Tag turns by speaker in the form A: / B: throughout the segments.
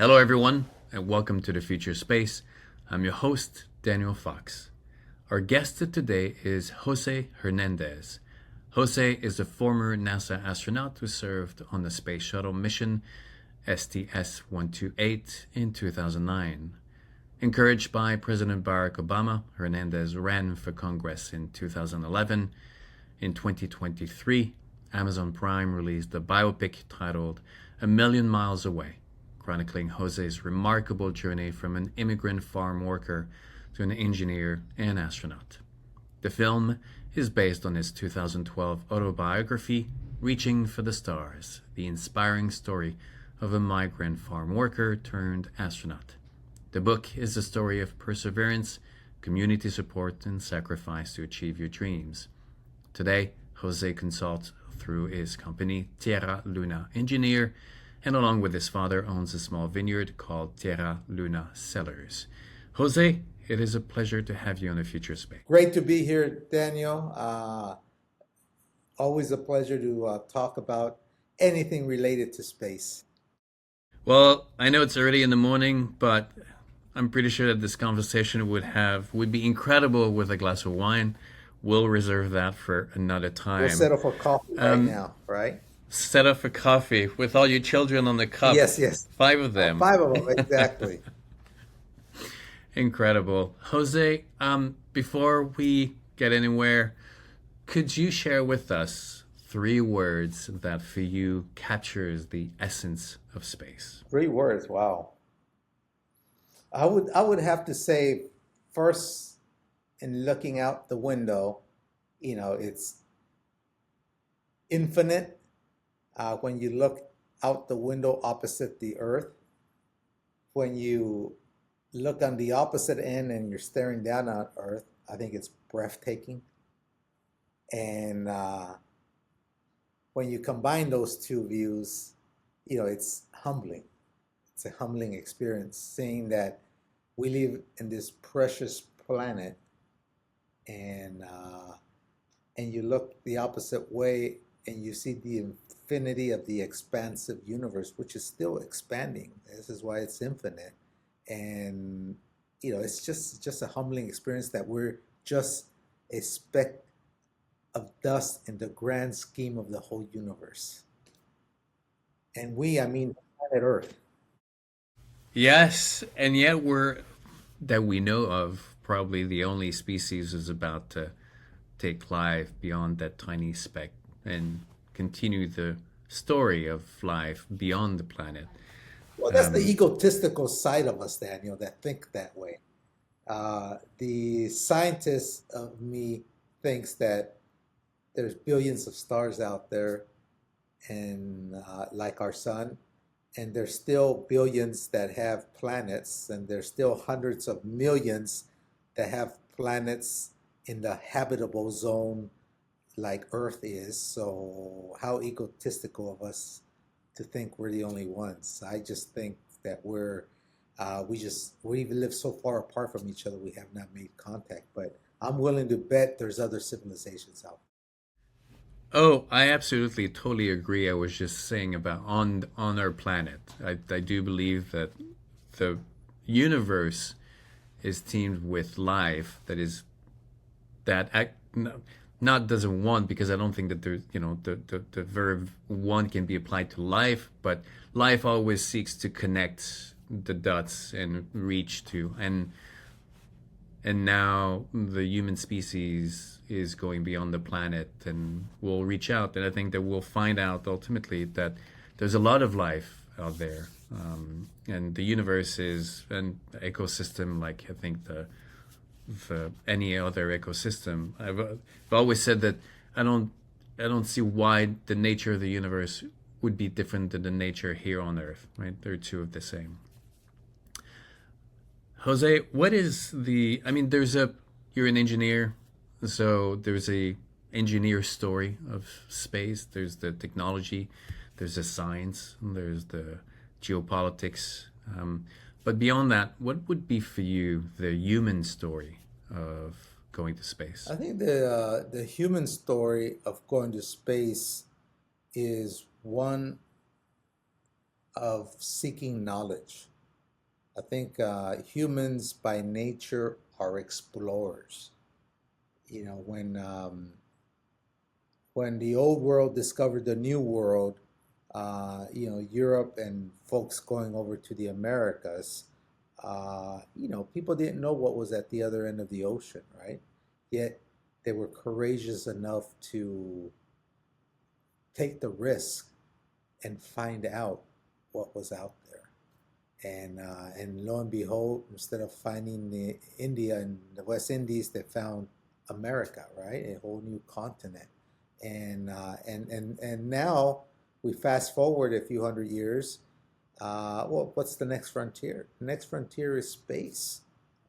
A: Hello, everyone, and welcome to the Future Space. I'm your host, Daniel Fox. Our guest today is Jose Hernandez. Jose is a former NASA astronaut who served on the Space Shuttle mission STS-128 in 2009. Encouraged by President Barack Obama, Hernandez ran for Congress in 2011. In 2023, Amazon Prime released a biopic titled A Million Miles Away, chronicling Jose's remarkable journey from an immigrant farm worker to an engineer and astronaut. The film is based on his 2012 autobiography, Reaching for the Stars, the inspiring story of a migrant farm worker turned astronaut. The book is the story of perseverance, community support, and sacrifice to achieve your dreams. Today, Jose consults through his company, Tierra Luna Engineer, and along with his father owns a small vineyard called Tierra Luna Cellars. Jose, it is a pleasure to have you on the Future Space.
B: Great to be here, Daniel. Always a pleasure to talk about anything related to space.
A: Well, I know it's early in the morning, but I'm pretty sure that this conversation would be incredible with a glass of wine. We'll reserve that for another time.
B: We'll settle for coffee right now, right?
A: Set up for coffee with all your children on the cup.
B: Yes.
A: 5 of them.
B: 5 of them, exactly.
A: Incredible. Jose, before we get anywhere, could you share with us 3 words that for you captures the essence of space?
B: 3 words, wow. I would have to say, first, in looking out the window, it's infinite. When you look out the window opposite the earth, when you look on the opposite end and you're staring down on earth, I think it's breathtaking. And when you combine those 2 views, it's humbling. It's a humbling experience, seeing that we live in this precious planet, and you look the opposite way and you see the infinity of the expansive universe, which is still expanding. This is why it's infinite. And it's just a humbling experience that we're just a speck of dust in the grand scheme of the whole universe. And I mean planet Earth.
A: Yes, and yet that we know of, probably the only species is about to take life beyond that tiny speck and continue the story of life beyond the planet.
B: Well, that's the egotistical side of us, Daniel, that think that way. The scientist of me thinks that there's billions of stars out there, and like our sun, and there's still billions that have planets, and there's still hundreds of millions that have planets in the habitable zone like Earth is. So how egotistical of us to think we're the only ones. I just think that we live so far apart from each other, we have not made contact. But I'm willing to bet there's other civilizations out there.
A: Oh, I absolutely totally agree. I was just saying about on our planet. I do believe that the universe is teamed with life not doesn't want, because I don't think that there's the verb want can be applied to life, but life always seeks to connect the dots and reach to, and now the human species is going beyond the planet and will reach out, and I think that we'll find out ultimately that there's a lot of life out there, and the universe is an ecosystem like I think the any other ecosystem. I've always said that I don't see why the nature of the universe would be different than the nature here on Earth. Right? They're 2 of the same. Jose, what is you're an engineer, so there's a engineer story of space. There's the technology, there's the science, there's the geopolitics. But beyond that, what would be for you the human story of going to space?
B: I think the human story of going to space is one of seeking knowledge. I think humans by nature are explorers. You know, when the old world discovered the new world, Europe and folks going over to the Americas, people didn't know what was at the other end of the ocean, right? Yet they were courageous enough to take the risk and find out what was out there. And lo and behold, instead of finding the India and the West Indies, they found America, right? A whole new continent. And now we fast forward a few hundred years. Well, what's the next frontier? The next frontier is space.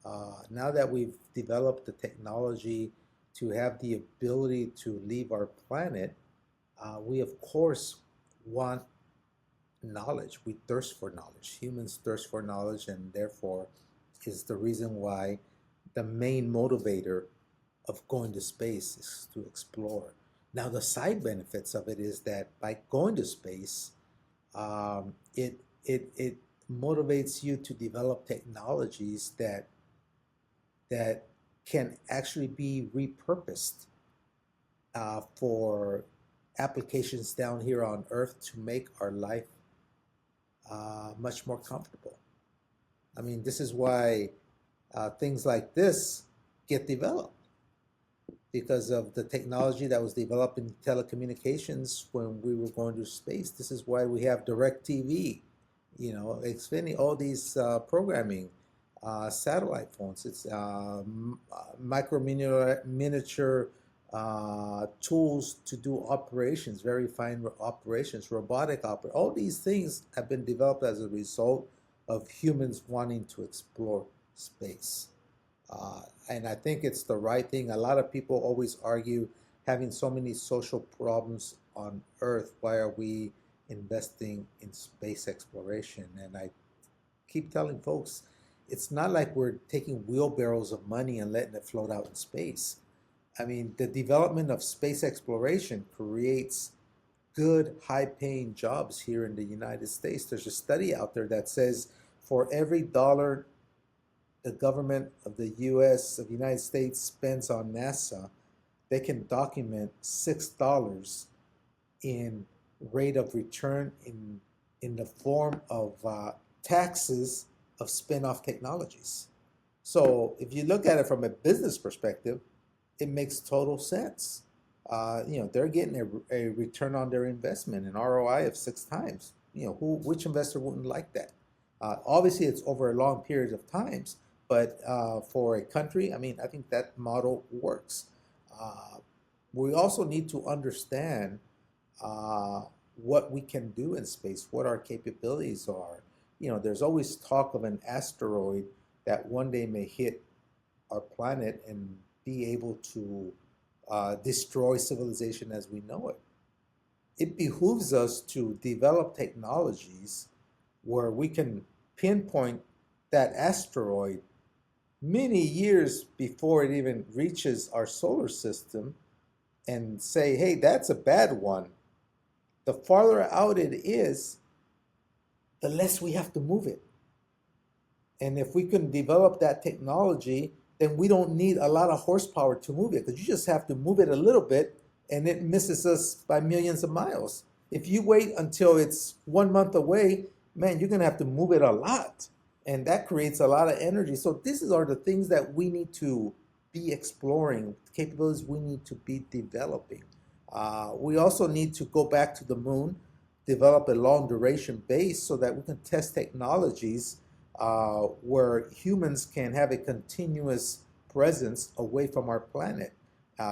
B: Now that we've developed the technology to have the ability to leave our planet, we of course want knowledge. We thirst for knowledge. Humans thirst for knowledge, and therefore is the reason why the main motivator of going to space is to explore. Now, the side benefits of it is that by going to space, it motivates you to develop technologies that can actually be repurposed for applications down here on Earth to make our life much more comfortable. I mean, this is why things like this get developed because of the technology that was developed in telecommunications when we were going to space. This is why we have direct TV, Xfinity, all these programming, satellite phones. It's miniature tools to do operations, very fine operations, robotic operation. All these things have been developed as a result of humans wanting to explore space. And I think it's the right thing. A lot of people always argue, having so many social problems on Earth, why are we investing in space exploration? And I keep telling folks, it's not like we're taking wheelbarrows of money and letting it float out in space. I mean, the development of space exploration creates good, high-paying jobs here in the United States. There's a study out there that says for every dollar the government of the U.S., of the United States, spends on NASA, they can document $6 in rate of return in the form of taxes of spin-off technologies. So if you look at it from a business perspective, it makes total sense. They're getting a return on their investment, an ROI of 6 times. Which investor wouldn't like that? Obviously, it's over a long period of times, but for a country, I mean, I think that model works. We also need to understand what we can do in space, what our capabilities are. There's always talk of an asteroid that one day may hit our planet and be able to destroy civilization as we know it. It behooves us to develop technologies where we can pinpoint that asteroid many years before it even reaches our solar system and say, hey, that's a bad one. The farther out it is, the less we have to move it. And if we can develop that technology, then we don't need a lot of horsepower to move it, because you just have to move it a little bit and it misses us by millions of miles. If you wait until it's 1 month away, man, you're going to have to move it a lot. And that creates a lot of energy. So these are the things that we need to be exploring, capabilities we need to be developing. We also need to go back to the moon, develop a long duration base so that we can test technologies where humans can have a continuous presence away from our planet.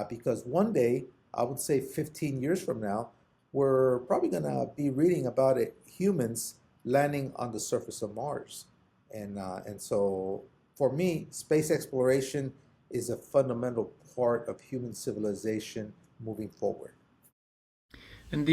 B: Because one day, I would say 15 years from now, we're probably going to be reading about it, humans landing on the surface of Mars. And so for me, space exploration is a fundamental part of human civilization moving forward.
A: And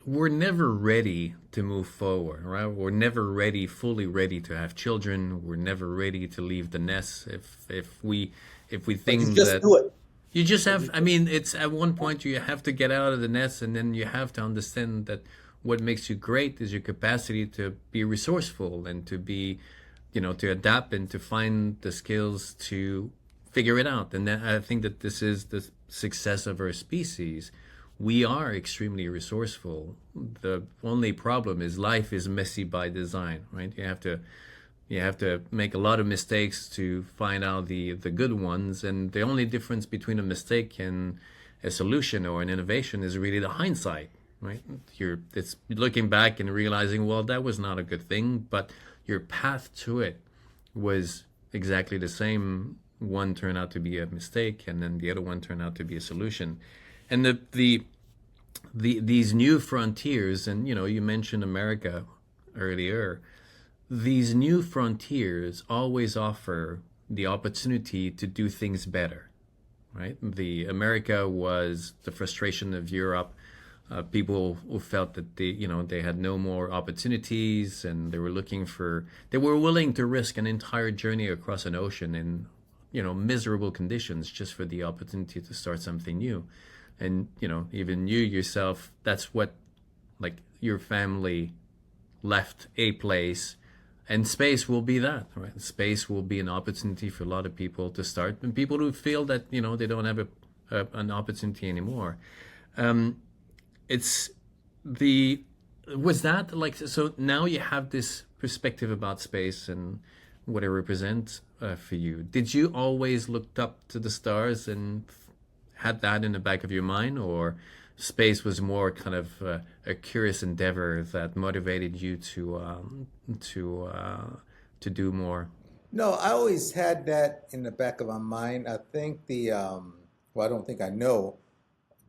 A: we're never ready to move forward, right? We're never fully ready to have children. We're never ready to leave the nest. If we
B: But you
A: think
B: just
A: that
B: do it.
A: you just
B: But
A: have,
B: you
A: I mean, it's at one point you have to get out of the nest, and then you have to understand that what makes you great is your capacity to be resourceful and to be, to adapt and to find the skills to figure it out. And then I think that this is the success of our species. We are extremely resourceful. The only problem is life is messy by design, right? You have to make a lot of mistakes to find out the good ones, and the only difference between a mistake and a solution or an innovation is really the hindsight, right? It's looking back and realizing, well, that was not a good thing, but your path to it was exactly the same. One turned out to be a mistake, and then the other one turned out to be a solution. And these new frontiers, and you mentioned America earlier. These new frontiers always offer the opportunity to do things better, right? The America was the frustration of Europe. People who felt that they had no more opportunities, and they were willing to risk an entire journey across an ocean in miserable conditions just for the opportunity to start something new. And even you yourself, that's what, like, your family left a place. And space will be that, right? Space will be an opportunity for a lot of people to start, and people who feel that they don't have an opportunity anymore. It's the Was that like, so now you have this perspective about space and what it represents for you. Did you always looked up to the stars and had that in the back of your mind, or space was more kind of a curious endeavor that motivated you to do more?
B: No, I always had that in the back of my mind. I think well, I don't think I know,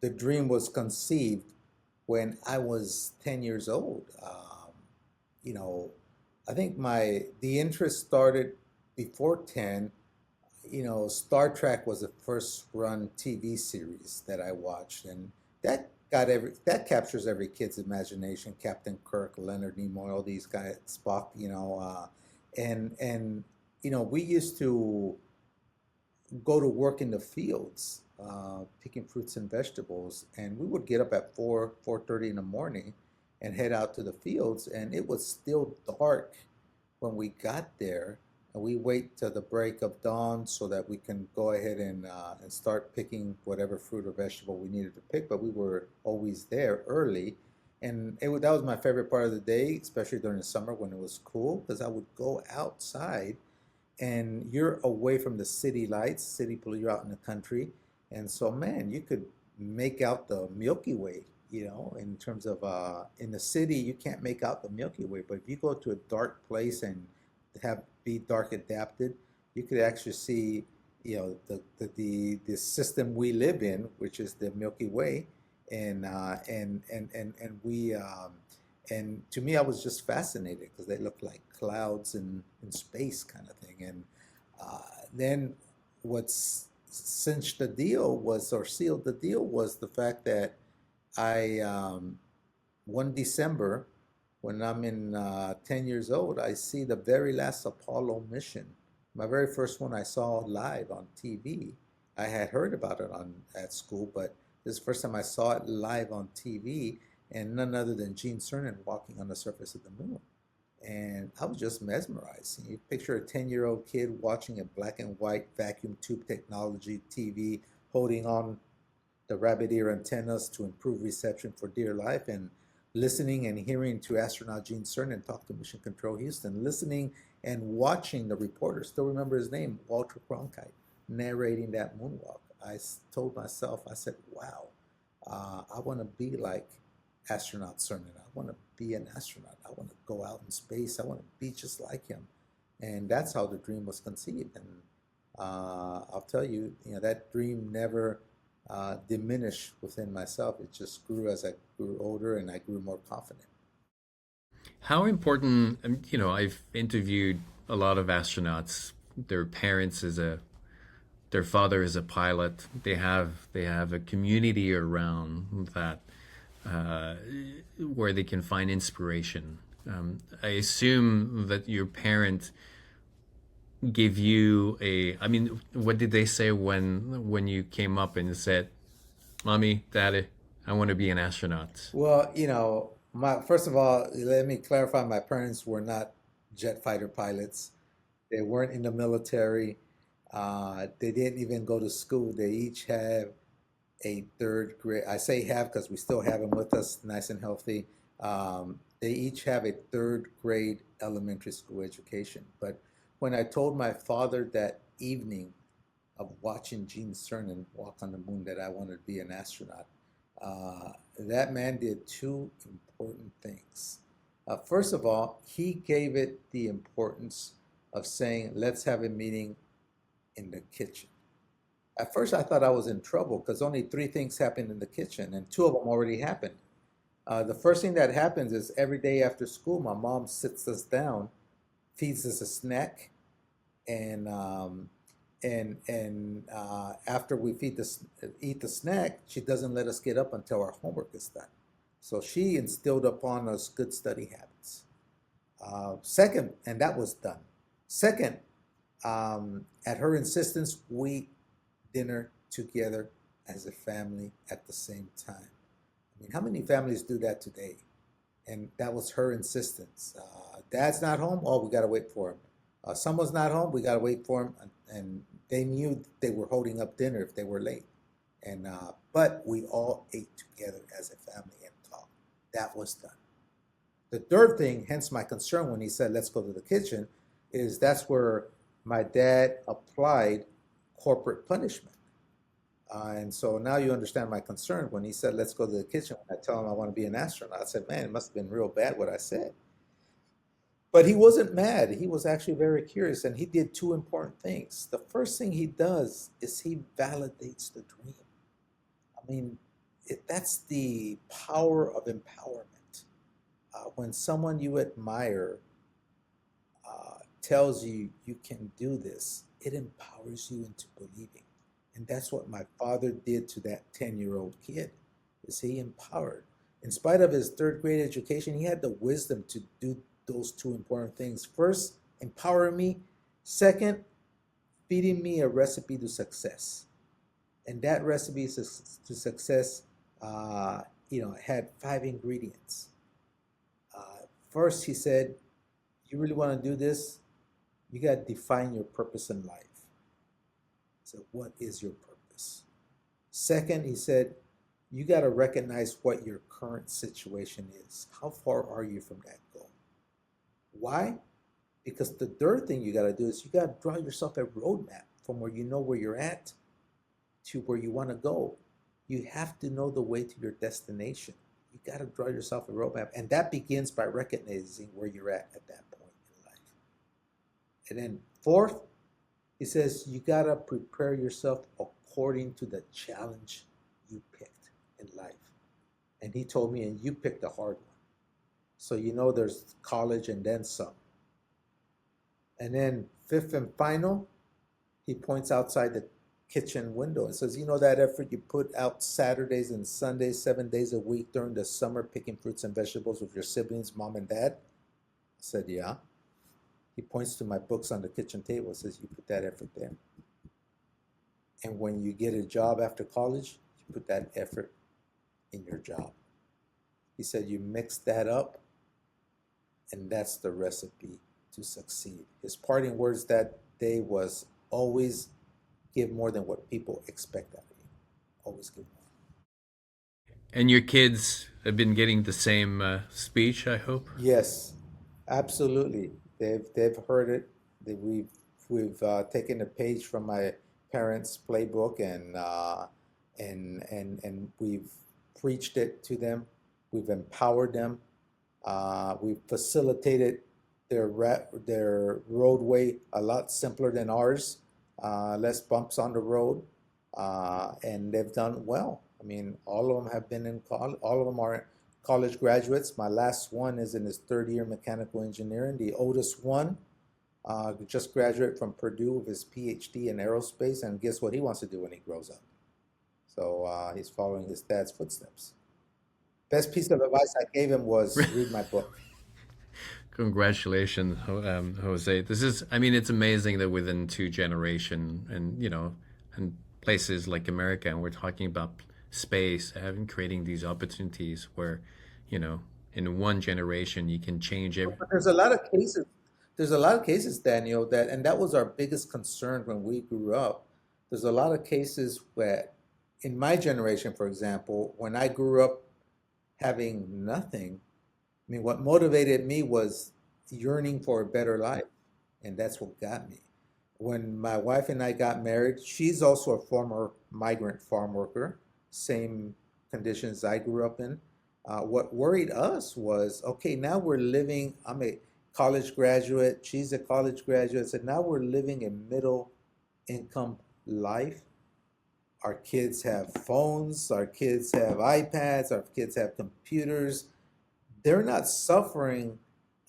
B: the dream was conceived when I was 10 years old. You know, I think the interest started before 10. You know, Star Trek was the first run TV series that I watched, and that captures every kid's imagination. Captain Kirk, Leonard Nimoy, all these guys, Spock. And we used to go to work in the fields, picking fruits and vegetables, and we would get up at 4:30 in the morning and head out to the fields, and it was still dark when we got there. And we wait till the break of dawn so that we can go ahead and start picking whatever fruit or vegetable we needed to pick. But we were always there early, and that was my favorite part of the day, especially during the summer when it was cool, because I would go outside, and you're away from the city lights, city pollution, you're out in the country, and so man, you could make out the Milky Way. In terms of in the city, you can't make out the Milky Way, but if you go to a dark place and be dark adapted, you could actually see, the system we live in, which is the Milky Way, and we and to me, I was just fascinated because they looked like clouds in space, kind of thing. And then what's cinched the deal was, or sealed the deal, was the fact that I one December, when I'm in 10 years old, I see the very last Apollo mission. My very first one I saw live on TV. I had heard about it at school, but this is the first time I saw it live on TV, and none other than Gene Cernan walking on the surface of the moon. And I was just mesmerized. You picture a 10-year-old kid watching a black and white vacuum tube technology TV, holding on the rabbit ear antennas to improve reception for dear life, and listening and hearing to astronaut Gene Cernan talk to Mission Control Houston, listening and watching the reporter, still remember his name, Walter Cronkite, narrating that moonwalk. I told myself, I said, wow, I want to be like astronaut Cernan. I want to be an astronaut. I want to go out in space. I want to be just like him. And that's how the dream was conceived. And I'll tell you, that dream never diminished within myself. It just grew as I grew older and I grew more confident.
A: How important, I've interviewed a lot of astronauts. Their parents their father is a pilot. They have a community around that, where they can find inspiration. I assume that your parent give you what did they say when you came up and said, "Mommy, Daddy, I want to be an astronaut"?
B: Well, First of all, let me clarify, my parents were not jet fighter pilots. They weren't in the military. They didn't even go to school. They each have a third grade. I say have because we still have them with us, nice and healthy. They each have a third grade elementary school education. But when I told my father that evening of watching Gene Cernan walk on the moon that I wanted to be an astronaut, that man did two important things. First of all, he gave it the importance of saying, let's have a meeting in the kitchen. At first, I thought I was in trouble because only three things happened in the kitchen, and two of them already happened. The first thing that happens is every day after school, my mom sits us down, feeds us a snack, and after we eat the snack, she doesn't let us get up until our homework is done. So she instilled upon us good study habits. Second, and that was done. Second, at her insistence, we dinner together as a family at the same time. I mean, how many families do that today? And that was her insistence. Dad's not home. Oh, we got to wait for him. Someone's not home. We got to wait for him. And they knew they were holding up dinner if they were late. And but we all ate together as a family and talked. That was done. The third thing, hence my concern when he said, let's go to the kitchen, is that's where my dad applied corporate punishment. And so now you understand my concern when he said, let's go to the kitchen. When I tell him I want to be an astronaut, I said, man, it must have been real bad what I said. But he wasn't mad. He was actually very curious, and he did two important things. The first thing he does is he validates the dream. I mean, that's the power of empowerment. When someone you admire tells you you can do this, it empowers you into believing. And that's what my father did to that 10-year-old kid, is he empowered. In spite of his third grade education, he had the wisdom to do those two important things. First, empowering me. Second, feeding me a recipe to success. And that recipe to success, had 5 ingredients. First, he said, you really want to do this? You got to define your purpose in life. So what is your purpose? Second, he said, you got to recognize what your current situation is. How far are you from that goal? Why? Because the third thing you got to do is you got to draw yourself a roadmap from where you know where you're at to where you want to go. You have to know the way to your destination. You got to draw yourself a roadmap. And that begins by recognizing where you're at that point in life. And then fourth, he says, you got to prepare yourself according to the challenge you picked in life. And he told me, and you picked a hard one. So there's college and then some. And then fifth and final, he points outside the kitchen window and says, that effort you put out Saturdays and Sundays, 7 days a week during the summer, picking fruits and vegetables with your siblings, mom and dad? I said, yeah. He points to my books on the kitchen table and says, you put that effort there. And when you get a job after college, you put that effort in your job. He said, you mix that up, and that's the recipe to succeed. His parting words that day was, always give more than what people expect out of you. Always give more.
A: And your kids have been getting the same speech, I hope?
B: Yes, absolutely. They've heard it. We've taken a page from my parents' playbook and we've preached it to them. We've empowered them. We've facilitated their roadway a lot simpler than ours. Less bumps on the road, and they've done well. I mean, all of them have been in college. All of them are college graduates. My last one is in his third year mechanical engineering. The oldest one just graduated from Purdue with his PhD in aerospace, and guess what he wants to do when he grows up? So he's following his dad's footsteps. Best piece of advice I gave him was read my book.
A: Congratulations, Jose. It's amazing that within 2 generations, and places like America, and we're talking about space, creating these opportunities where, in one generation you can change every.
B: But there's a lot of cases. There's a lot of cases, Daniel, that and that was our biggest concern when we grew up. There's a lot of cases where, in my generation, for example, when I grew up having nothing, I mean, what motivated me was yearning for a better life, and that's what got me. When my wife and I got married, she's also a former migrant farm worker, same conditions I grew up in. What worried us was, okay, now we're living, I'm a college graduate, she's a college graduate, so now we're living a middle income life. Our kids have phones, our kids have iPads, our kids have computers. They're not suffering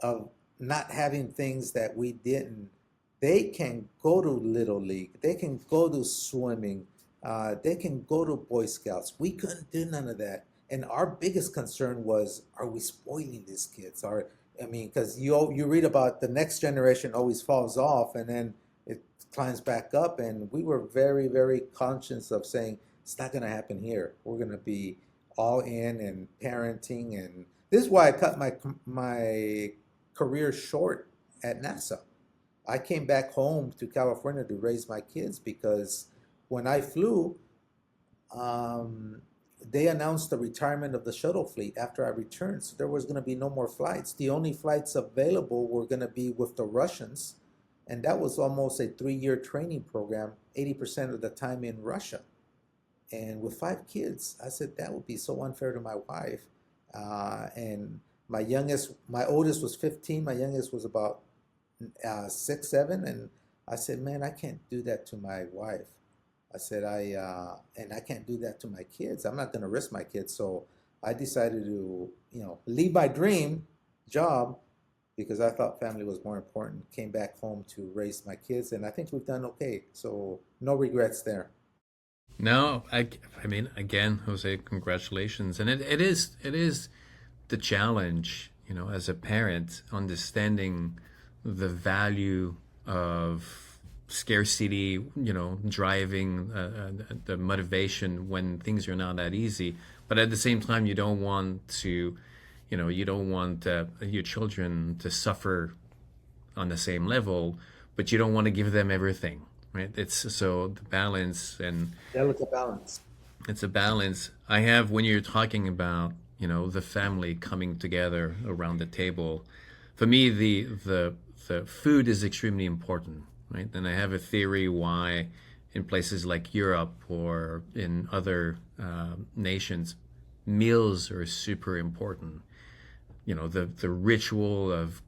B: of not having things that we didn't. They can go to Little League, they can go to swimming, they can go to Boy Scouts. We couldn't do none of that. And our biggest concern was, are we spoiling these kids? I mean, because you read about the next generation always falls off and then it climbs back up. And we were very, very conscious of saying, it's not going to happen here. We're going to be all in and parenting. And this is why I cut my career short at NASA. I came back home to California to raise my kids because when I flew, um, they announced the retirement of the shuttle fleet after I returned. So there was going to be no more flights. The only flights available were going to be with the Russians. And that was almost a 3-year training program, 80% of the time in Russia. And with 5 kids, I said that would be so unfair to my wife. And my oldest was 15. My youngest was about 6, 7. And I said, man, I can't do that to my wife. I said, and I can't do that to my kids. I'm not going to risk my kids. So I decided to, leave my dream job because I thought family was more important. Came back home to raise my kids, and I think we've done okay. So no regrets there.
A: No, I mean, again, Jose, congratulations. And it is the challenge, as a parent, understanding the value of scarcity, driving the motivation when things are not that easy. But at the same time, you don't want your children to suffer on the same level, but you don't want to give them everything, right? It's so the balance, and
B: Delicate balance.
A: it's a balance. I have when you're talking about, the family coming together around the table. For me, the food is extremely important, right? And I have a theory why in places like Europe or in other nations, meals are super important. The ritual of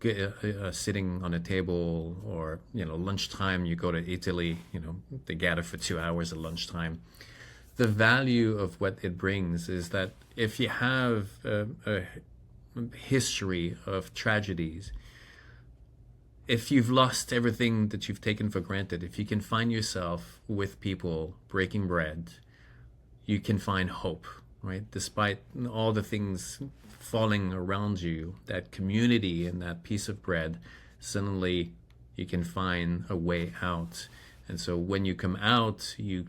A: sitting on a table, or lunchtime. You go to Italy, they gather for 2 hours at lunchtime. The value of what it brings is that if you have a history of tragedies, if you've lost everything that you've taken for granted, if you can find yourself with people breaking bread, you can find hope, right? Despite all the things falling around you, that community and that piece of bread, suddenly you can find a way out. And so when you come out, you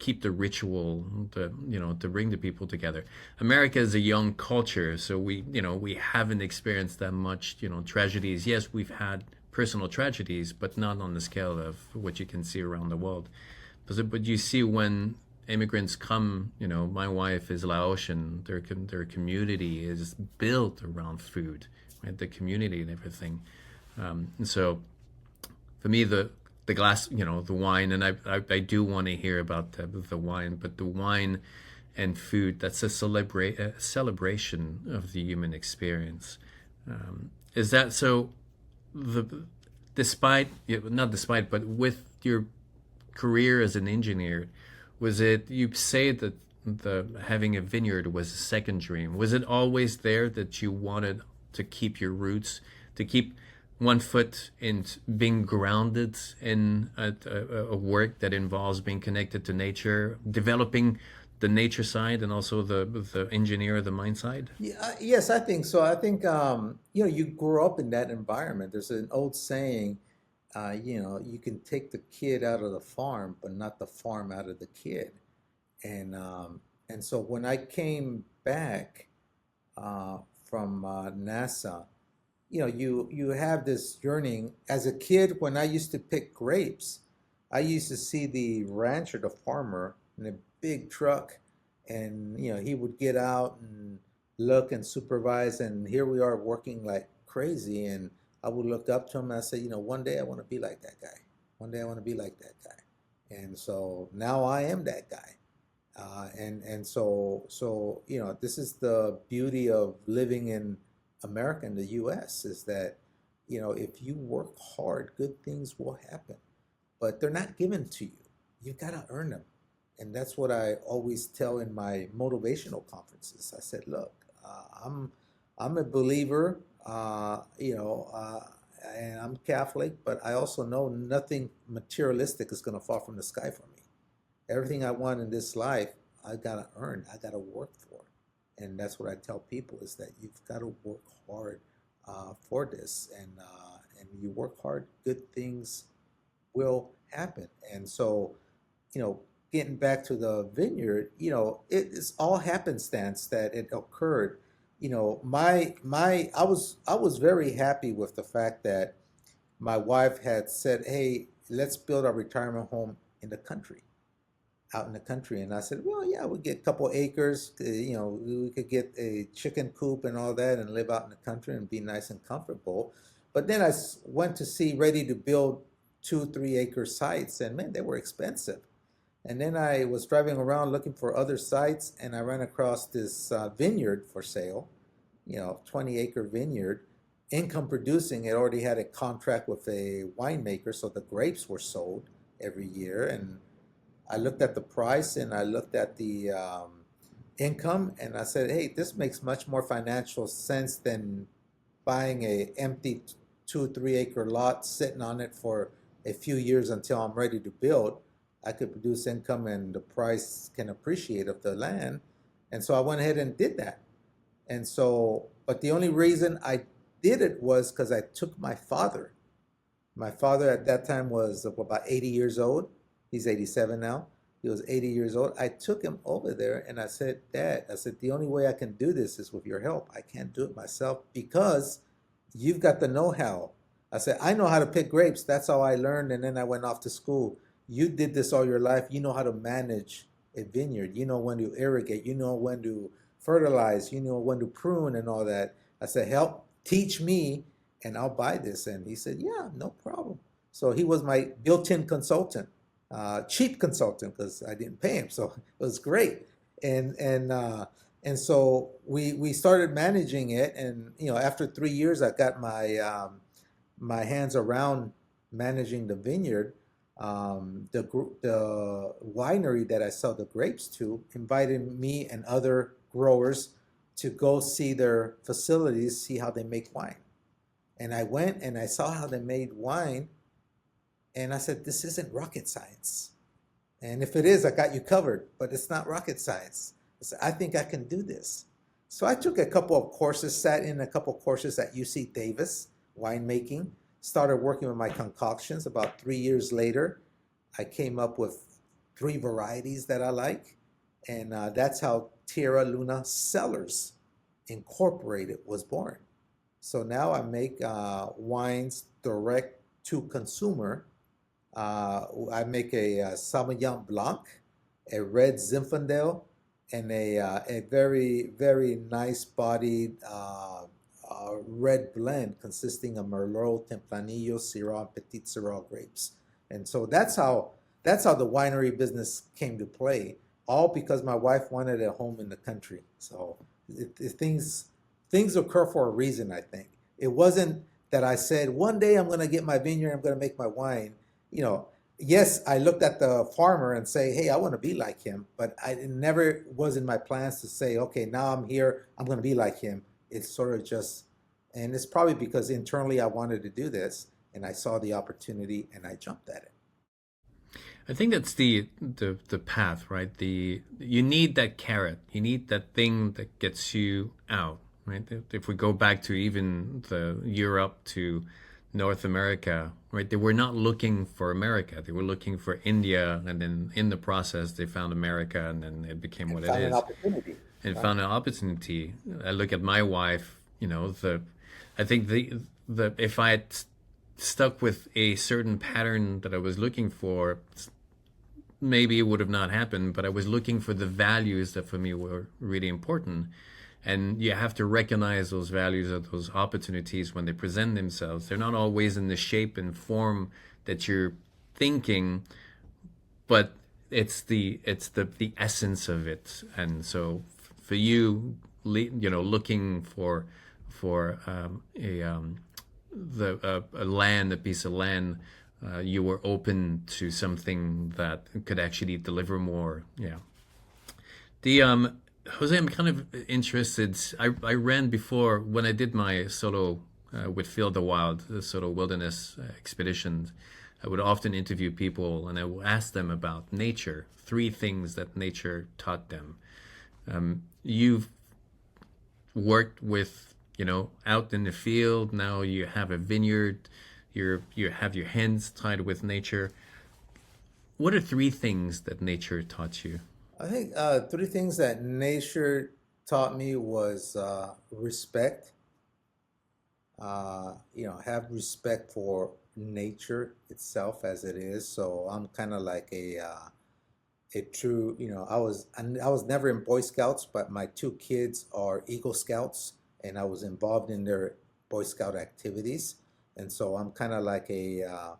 A: keep the ritual to bring the people together. America is a young culture, so we haven't experienced that much tragedies. Yes, we've had personal tragedies, but not on the scale of what you can see around the world. But you see when immigrants come, my wife is Laotian. Their community is built around food, right? The community and everything. And so for me, the glass, the wine, and I do want to hear about the wine, but the wine and food, that's a celebration of the human experience. Is that so? Despite, not despite, but with your career as an engineer, was it, you say that the having a vineyard was a second dream? Was it always there that you wanted to keep your roots, to keep one foot in being grounded in a work that involves being connected to nature, developing the nature side and also the engineer, the mind side?
B: Yeah, yes, I think so. I think you grow up in that environment. There's an old saying, you can take the kid out of the farm, but not the farm out of the kid. And so when I came back uh, from NASA, you have this yearning. As a kid, when I used to pick grapes, I used to see the rancher, the farmer, in a big truck, and he would get out and look and supervise, and here we are working like crazy, and I would look up to him and I say, one day I want to be like that guy. One day I want to be like that guy. And so now I am that guy. And so this is the beauty of living in America, in the U.S., is that if you work hard, good things will happen, but they're not given to you. You've got to earn them. And that's what I always tell in my motivational conferences. I said, look, I'm a believer, and I'm Catholic, but I also know nothing materialistic is going to fall from the sky for me. Everything I want in this life, I got to earn, I got to work for. And that's what I tell people, is that you've got to work hard for this. And you work hard, good things will happen. And so, getting back to the vineyard, it is all happenstance that it occurred. I was very happy with the fact that my wife had said, hey, let's build our retirement home in the country, out in the country. And I said, well, yeah, we'll get a couple acres, we could get a chicken coop and all that and live out in the country and be nice and comfortable. But then I went to see ready to build 2-3 acre sites, and man, they were expensive. And then I was driving around looking for other sites, and I ran across this vineyard for sale, 20-acre vineyard, income producing. It already had a contract with a winemaker, so the grapes were sold every year. And I looked at the price and I looked at the income, and I said, hey, this makes much more financial sense than buying a empty 2-3 acre lot, sitting on it for a few years until I'm ready to build. I could produce income and the price can appreciate of the land. And so I went ahead and did that. And so, but the only reason I did it was because I took my father. My father at that time was about 80 years old. He's 87 now. He was 80 years old. I took him over there and I said, Dad, I said, the only way I can do this is with your help. I can't do it myself because you've got the know-how. I said, I know how to pick grapes. That's how I learned. And then I went off to school. You did this all your life. You know how to manage a vineyard. You know when to irrigate. You know when to fertilize. You know when to prune and all that. I said, help, teach me, and I'll buy this. And he said, yeah, no problem. So he was my built-in consultant, cheap consultant, because I didn't pay him. So it was great. And so we started managing it. And after 3 years, I got my hands around managing the vineyard. The winery that I sell the grapes to invited me and other growers to go see their facilities, see how they make wine. And I went and I saw how they made wine, and I said, this isn't rocket science. And if it is, I got you covered, but it's not rocket science. I said, I think I can do this. So I took a couple of courses, sat in a couple of courses at UC Davis, winemaking, started working with my concoctions. About 3 years later, I came up with 3 varieties that I like. And that's how Tierra Luna Cellars Incorporated was born. So now I make wines direct to consumer. I make a Sauvignon Blanc, a red Zinfandel, and a very, very nice bodied red blend consisting of Merlot, Tempranillo, Syrah, and Petit Syrah grapes. And so that's how the winery business came to play, all because my wife wanted a home in the country. So things occur for a reason, I think. It wasn't that I said, one day I'm going to get my vineyard, I'm going to make my wine. Yes, I looked at the farmer and say, hey, I want to be like him, but it never was in my plans to say, okay, now I'm here, I'm going to be like him. It's sort of just, and it's probably because internally I wanted to do this, and I saw the opportunity and I jumped at it.
A: I think that's the path, right? You need that carrot. You need that thing that gets you out, right? If we go back to even the Europe to North America, right? They were not looking for America. They were looking for India, and then in the process, they found America, and then it became what it is.
B: Found an opportunity.
A: And found an opportunity. I look at my wife, the I think the if I had stuck with a certain pattern that I was looking for, maybe it would have not happened, but I was looking for the values that for me were really important. And you have to recognize those values or those opportunities when they present themselves. They're not always in the shape and form that you're thinking, but it's the essence of it. And so for you, looking for a land, a piece of land, you were open to something that could actually deliver more. Yeah. The Jose, I'm kind of interested. I ran before when I did my solo with Feel the Wild, the solo wilderness expeditions. I would often interview people and I would ask them about nature, three things that nature taught them. You've worked with, out in the field. Now you have a vineyard. You have your hands tied with nature. What are three things that nature taught you?
B: I think three things that nature taught me was respect. Have respect for nature itself as it is. So I'm kind of like a true, I was never in Boy Scouts, but my two kids are Eagle Scouts, and I was involved in their Boy Scout activities. And so I'm kind of like a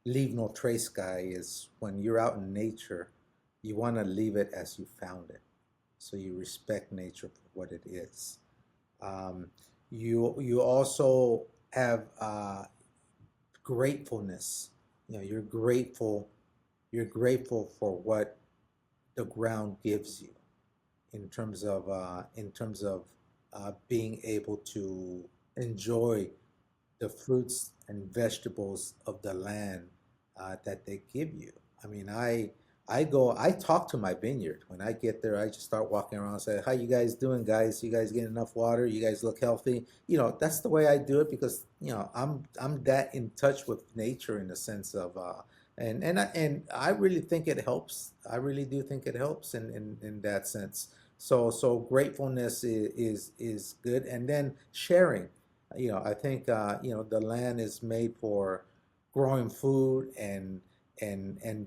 B: leave no trace guy. Is when you're out in nature, you want to leave it as you found it. So you respect nature for what it is. Um, you also have gratefulness. You're grateful for what the ground gives you in terms of being able to enjoy the fruits and vegetables of the land that they give you. I mean, I talk to my vineyard. When I get there, I just start walking around and say, "How you guys doing, guys? You guys getting enough water? You guys look healthy?" That's the way I do it because, I'm that in touch with nature in the sense of and I really think it helps. I really do think it helps in that sense. So gratefulness is good, and then sharing. I think the land is made for growing food and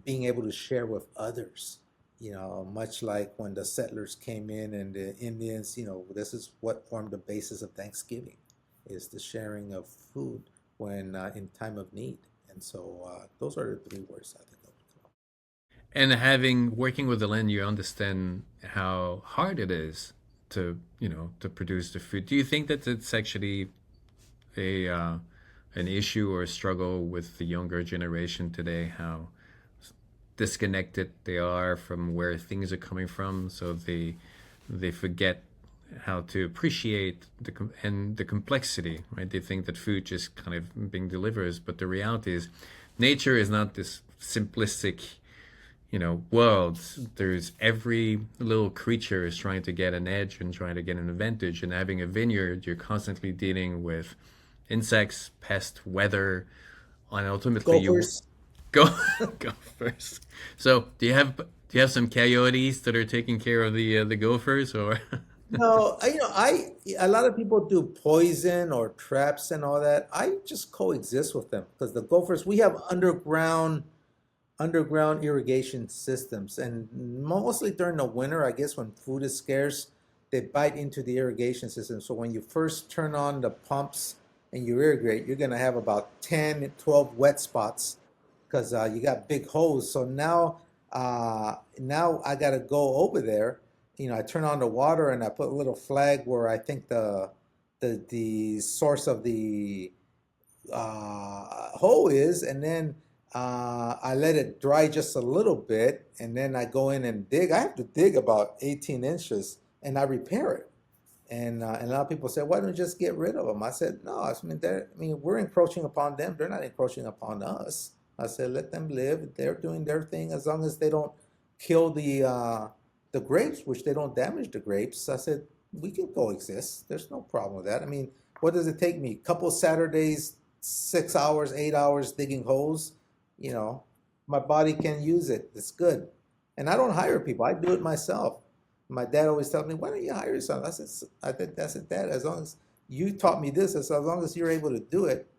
B: being able to share with others. Much like when the settlers came in and the Indians, this is what formed the basis of Thanksgiving, is the sharing of food when in time of need. And so those are the three words I think I would come up.
A: And having working with the land, you understand how hard it is to produce the food. Do you think that it's actually a an issue or a struggle with the younger generation today? How disconnected they are from where things are coming from, so they forget how to appreciate and the complexity, right? They think that food just kind of being delivered, but the reality is, nature is not this simplistic, world. There's every little creature is trying to get an edge and trying to get an advantage. And having a vineyard, you're constantly dealing with insects, pest, weather, and ultimately you
B: Gophers.
A: go go first. So do you have some coyotes that are taking care of the gophers, or
B: No, a lot of people do poison or traps and all that. I just coexist with them because the gophers, we have underground irrigation systems, and mostly during the winter, I guess when food is scarce, they bite into the irrigation system. So when you first turn on the pumps and you irrigate, you're going to have about 10 12 wet spots because you got big hose. So now I got to go over there. I turn on the water and I put a little flag where I think the source of the hole is, and then I let it dry just a little bit, and then I go in and dig. I have to dig about 18 inches, and I repair it. And a lot of people say, "Why don't you just get rid of them?" I said, "No, we're encroaching upon them. They're not encroaching upon us." I said, "Let them live. They're doing their thing as long as they don't kill the grapes, which they don't damage the grapes." I said, "We can coexist. There's no problem with that. I mean, what does it take me? A couple Saturdays, 6 hours, 8 hours digging holes. You know, my body can use it. It's good." And I don't hire people. I do it myself. My dad always tells me, "Why don't you hire someone?" I said, "I said, Dad, as long as you taught me this. I said, as long as you're able to do it,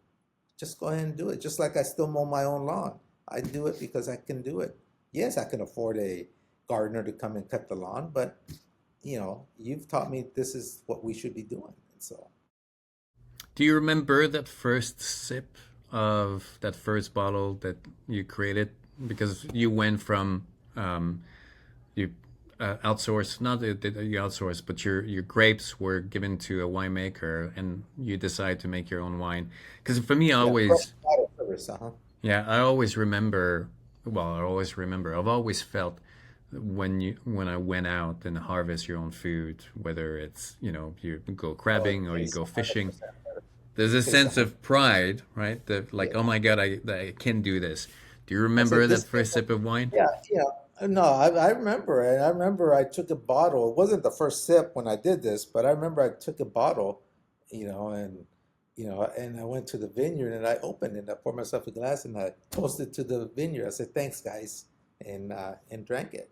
B: just go ahead and do it. Just like I still mow my own lawn. I do it because I can do it. Yes, I can afford a gardener to come and cut the lawn, but you've taught me this is what we should be doing. And so,
A: Do you remember that first sip of that first bottle that you created? Because you went from you outsourced, not that you outsourced, but your grapes were given to a winemaker, and you decided to make your own wine. Because for me, I
B: yeah, fresh
A: always,
B: bottle service, uh-huh.
A: yeah, I always remember. Well, I always remember. I've always felt when I went out and harvest your own food, whether it's you go
B: Oh, it
A: crabbing or you
B: tastes
A: go fishing,
B: 100% better.
A: there's a
B: Tastes
A: sense
B: 100.
A: of pride, right? That
B: Yeah.
A: like, oh my God, I can do this. Do you
B: I
A: remember
B: said
A: that
B: this.
A: first sip of wine?
B: Yeah, yeah. No, I remember it. I remember I took a bottle. It wasn't the first sip when I did this, but I remember I took a bottle, and and I went to the vineyard and I opened it. I poured myself a glass and I toasted to the vineyard. I said, "Thanks, guys," and drank it.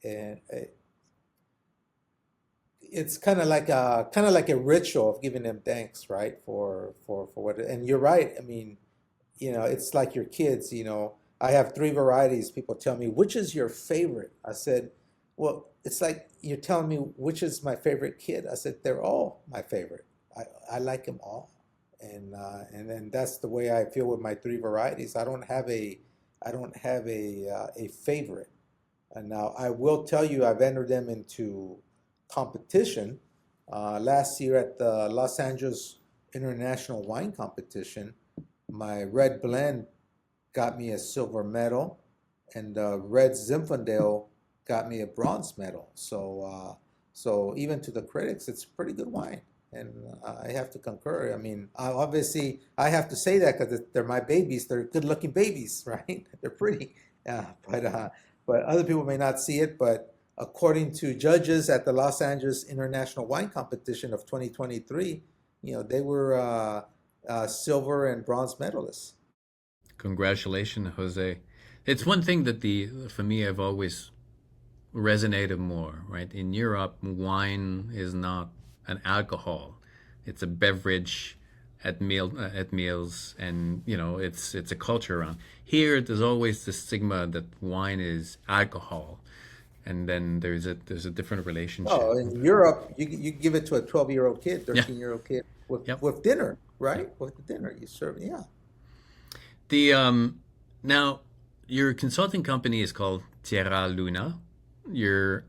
B: And it's kind of like a ritual of giving them thanks, right? For what. And you're right. I mean, it's like your kids, I have three varieties. People tell me, which is your favorite? I said, well, it's like you're telling me which is my favorite kid. I said, they're all my favorite. I like them all. And then that's the way I feel with my three varieties. I don't have a favorite. And now I will tell you, I've entered them into competition. Last year at the Los Angeles International Wine Competition, my red blend got me a silver medal, and red Zinfandel got me a bronze medal. So even to the critics, it's pretty good wine, and I have to concur. I mean, obviously, I have to say that because they're my babies. They're good-looking babies, right? They're pretty, but other people may not see it. But according to judges at the Los Angeles International Wine Competition of 2023, they were silver and bronze medalists.
A: Congratulations, Jose. It's one thing that the for me I've always resonated more, right? In Europe, wine is not an alcohol; it's a beverage at meals, and it's a culture around. Here, there's always the stigma that wine is alcohol, and then there's a different relationship.
B: Oh, in Europe, you give it to a 12-year-old kid,
A: Yeah.
B: 13-year-old kid with
A: Yep.
B: with dinner,
A: Yep.
B: right? With the dinner, you serve, yeah.
A: The now your consulting company is called Tierra Luna. Your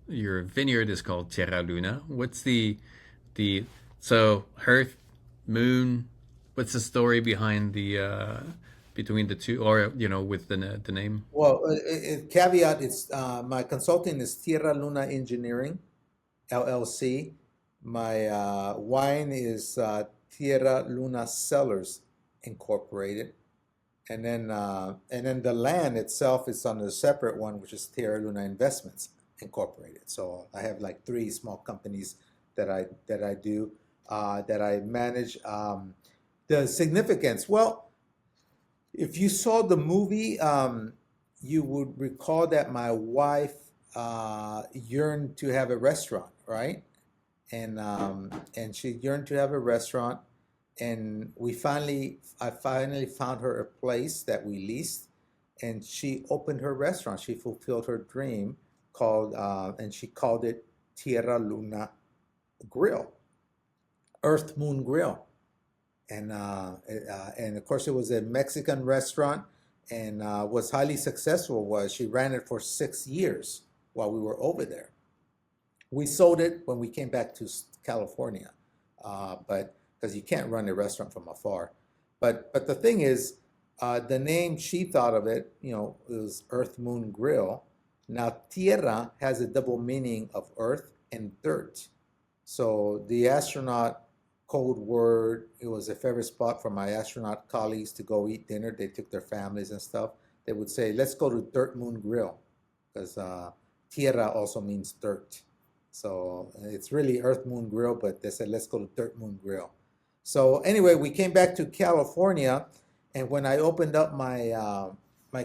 A: vineyard is called Tierra Luna. What's the so Earth, Moon? What's the story behind the between the two, or with the name?
B: Well, caveat, it's my consulting is Tierra Luna Engineering, LLC. My wine is Tierra Luna Cellars Incorporated. And then the land itself is on a separate one, which is Tierra Luna Investments Incorporated. So I have like three small companies that I do that I manage. The significance, well, if you saw the movie, you would recall that my wife yearned to have a restaurant, right? And she yearned to have a restaurant, and I finally found her a place that we leased, and she opened her restaurant. She fulfilled her dream, and she called it Tierra Luna Grill, Earth Moon Grill, and of course it was a Mexican restaurant, and was highly successful. Was she ran it for 6 years while we were over there. We sold it when we came back to California, but because you can't run a restaurant from afar. But the thing is, the name she thought of it, it was Earth Moon Grill. Now tierra has a double meaning of earth and dirt. So the astronaut code word, it was a favorite spot for my astronaut colleagues to go eat dinner. They took their families and stuff. They would say, let's go to Dirt Moon Grill, because tierra also means dirt. So it's really Earth Moon Grill, but they said, let's go to Dirt Moon Grill. So anyway, we came back to California, and when I opened up my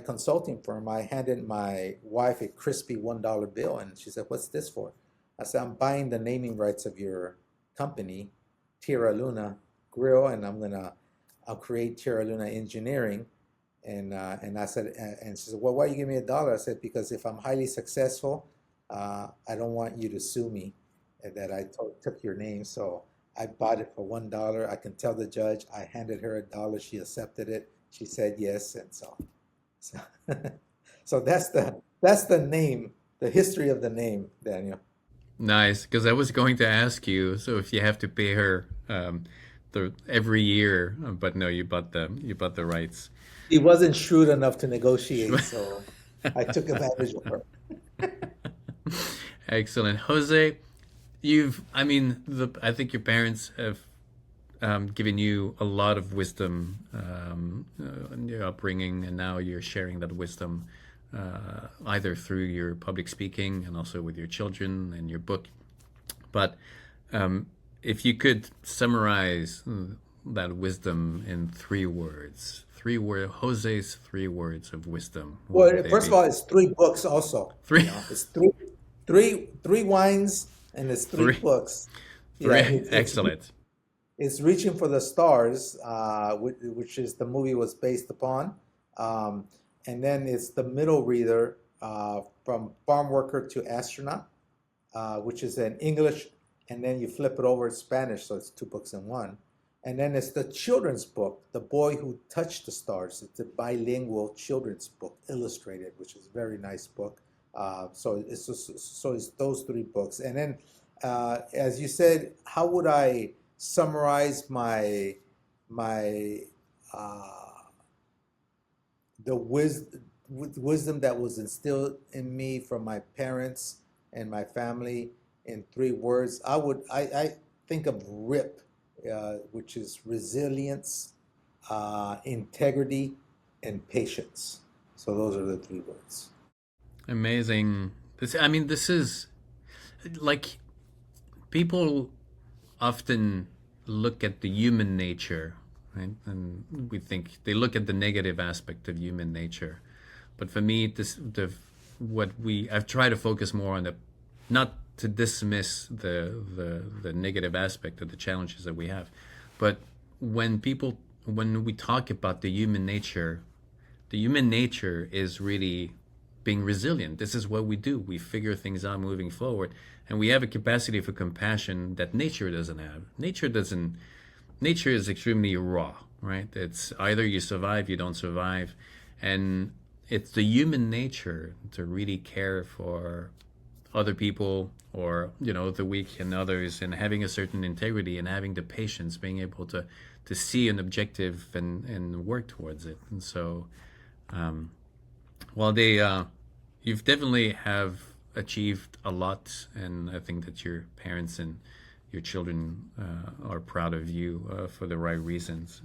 B: consulting firm, I handed my wife a crispy $1 bill, and she said, "What's this for?" I said, "I'm buying the naming rights of your company Tierra Luna grill, and I'll create Tierra Luna engineering. And I said, and she said, well, why you give me $1? I said, because if I'm highly successful, I don't want you to sue me that I took your name. So I bought it for $1. I can tell the judge. I handed her $1. She accepted it. She said yes, and so, so that's the name, the history of the name, Daniel.
A: Nice, because I was going to ask you, so if you have to pay her every year, but no, you bought the rights.
B: He wasn't shrewd enough to negotiate, so I took advantage of her.
A: Excellent. Jose, I think your parents have given you a lot of wisdom in your upbringing, and now you're sharing that wisdom either through your public speaking and also with your children and your book. But if you could summarize that wisdom in 3 words, Jose's 3 words of wisdom, what
B: Well,
A: would they
B: first of
A: be?
B: all, it's 3 books also.
A: Three,
B: It's three wines and it's three
A: three,
B: books. Yeah,
A: three. Excellent.
B: it's Reaching for the Stars, which is the movie was based upon. Um, and then it's the middle reader, from Farmworker to Astronaut, which is in English, and then you flip it over to Spanish, so it's 2 books in one. And then it's the children's book, The Boy Who Touched the Stars. It's a bilingual children's book, illustrated, which is a very nice book. So it's those 3 books. And then, as you said, how would I summarize my the wisdom that was instilled in me from my parents and my family in 3 words? I think of RIP, which is resilience, integrity, and patience. So those are the 3 words.
A: Amazing. This is like people often look at the human nature, right? And we think they look at the negative aspect of human nature. But for me, I've tried to focus more on not to dismiss the negative aspect of the challenges that we have, but when we talk about the human nature is really being resilient. This is what we do. We figure things out moving forward, and we have a capacity for compassion that nature doesn't have. Nature is extremely raw, right? It's either you survive, you don't survive, and it's the human nature to really care for other people, or the weak and others, and having a certain integrity and having the patience, being able to see an objective and work towards it. And so well, you've definitely have achieved a lot, and I think that your parents and your children are proud of you for the right reasons.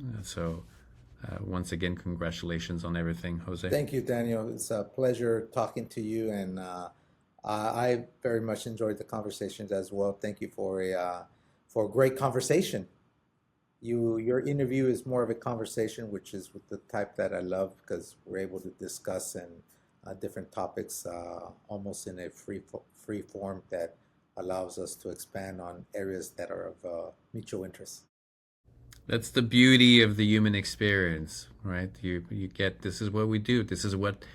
A: Once again, congratulations on everything, Jose.
B: Thank you, Daniel. It's a pleasure talking to you, and I very much enjoyed the conversations as well. Thank you for a great conversation. Your interview is more of a conversation, which is with the type that I love, because we're able to discuss and different topics almost in a free form that allows us to expand on areas that are of mutual interest.
A: That's the beauty of the human experience, right? You get, this is what we do. This is what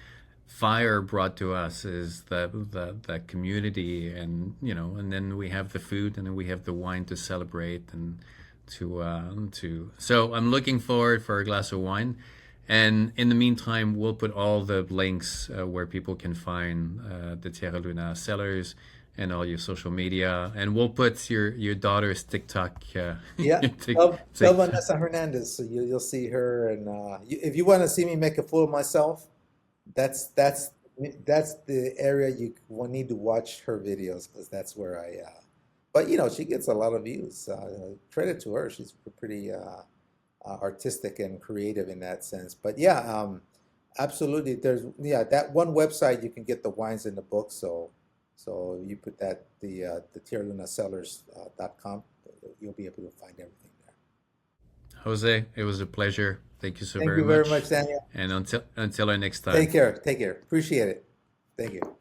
A: fire brought to us, is that community, and then we have the food, and then we have the wine to celebrate, and so I'm looking forward for a glass of wine. And in the meantime, we'll put all the links where people can find the Tierra Luna sellers and all your social media. And we'll put your daughter's TikTok.
B: Yeah, tell Vanessa Hernandez, so you'll see her. And if you want to see me make a fool of myself, that's the area you will need to watch her videos, because that's where but she gets a lot of views. Credit to her. She's pretty artistic and creative in that sense. But yeah, absolutely. There's that one website you can get the wines in the book. So you put that the tierralunasellers.com. You'll be able to find everything there.
A: Jose, it was a pleasure. Thank you so
B: Thank
A: very
B: you very
A: much.
B: much, Daniel.
A: And until our next time.
B: Take care. Appreciate it. Thank you.